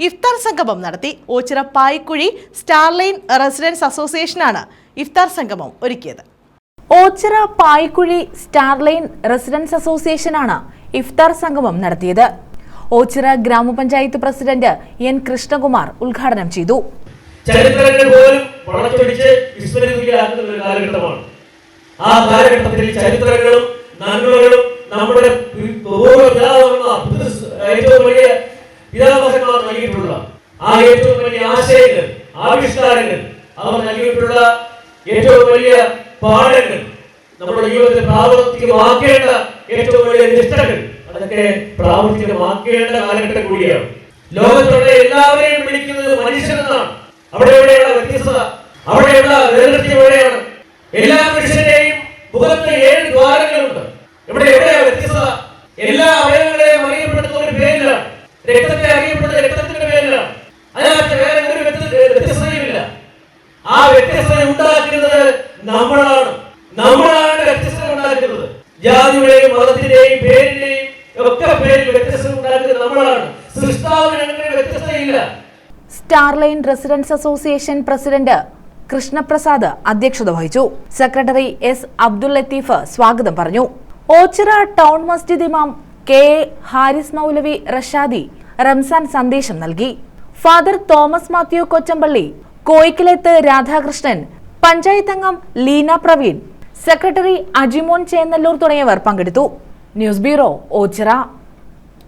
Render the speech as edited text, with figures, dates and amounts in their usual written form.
ഇഫ്താർ സംഗമം നടത്തി. Ochira പായിക്കുഴി Starline residence അസോസിയേഷനാണ് ഇഫ്താർ സംഗമം ഒരുക്കിയത്. ഓച്ചിറ പായിക്കുഴി സ്റ്റാർലൈൻ റെസിഡൻസ് അസോസിയേഷനാണ് ഇഫ്താർ സംഗമം നടത്തിയത്. ഓച്ചിറ ഗ്രാമപഞ്ചായത്ത് പ്രസിഡന്റ് എൻ കൃഷ്ണകുമാർ ഉദ്ഘാടനം ചെയ്തു. ചരിത്രങ്ങൾ പോലും വളച്ചൊടിച്ച് വിസ്മരിക്കുകയാക്കുന്ന ഒരു കാലഘട്ടമാണ്. ആ കാലഘട്ടത്തിൽ ചരിത്രങ്ങളും നന്മകളും നമ്മുടെ ഏറ്റവും വലിയ പിതാമഹന്മാർ നൽകിയിട്ടുള്ള ആ ഏറ്റവും വലിയ ആശയങ്ങൾ, ആവിഷ്കാരങ്ങൾ, അവർ നൽകിയിട്ടുള്ള ഏറ്റവും വലിയ പാഠങ്ങൾ, നമ്മുടെ ജീവിതത്തിൽ പ്രാവർത്തികമാക്കേണ്ട ഏറ്റവും വലിയ നിഷ്ഠകൾ, അതൊക്കെ പ്രാവർത്തികമാക്കേണ്ട കാലഘട്ടം കൂടിയാണ്. ലോകത്തുള്ള എല്ലാവരെയും വിളിക്കുന്നത് മനുഷ്യനെന്നാണ്. അവിടെ എവിടെയുള്ള വ്യത്യസ്തത, അവിടെയുള്ള വേർതിരിവ് എവിടെയാണ്? എല്ലാ മനുഷ്യന്റെയും മുഖത്ത് 7 ദ്വാരങ്ങളുണ്ട്. എവിടെയാണ് വ്യത്യസ്തത? എല്ലാ അവയവങ്ങളെയും അറിയപ്പെടുന്ന ഒരു പേരിലാണ്. രക്തത്തെ അറിയപ്പെടുന്ന രക്തത്തിന്റെ പേരിലാണ്. അതിനകത്ത് വേറെ ഒരു വ്യത്യസ്തതയുമില്ല. ആ വ്യത്യസ്തത ഉണ്ടാക്കുന്നത് നമ്മളാണ് വ്യത്യസ്തത ഉണ്ടാക്കുന്നത്. ജാതിയുടെയും മതത്തിന്റെയും പേരിന്റെയും ഒക്കെ പേരിൽ വ്യത്യസ്തത ഉണ്ടാക്കുന്നത് നമ്മളാണ്. സൃഷ്ടാവിന് അങ്ങനെ വ്യത്യസ്തതയില്ല. Starline residents association president Krishnaprasad അധ്യക്ഷത വഹിച്ചു. സെക്രട്ടറി എസ് അബ്ദുൽ ലത്തീഫ് സ്വാഗതം പറഞ്ഞു. ഓച്ചിറ ടൗൺ മസ്ജിദ് ഇമാം കെ ഹാരിസ് മൗലവി റഷാദി റംസാൻ സന്ദേശം നൽകി. ഫാദർ തോമസ് മാത്യു കൊച്ചമ്പള്ളി, കോയിക്കലത്ത് രാധാകൃഷ്ണൻ, പഞ്ചായത്ത് അംഗം ലീന പ്രവീൺ, സെക്രട്ടറി അജിമോൻ ചേന്നല്ലൂർ തുടങ്ങിയവർ പങ്കെടുത്തു. News bureau, Ochira.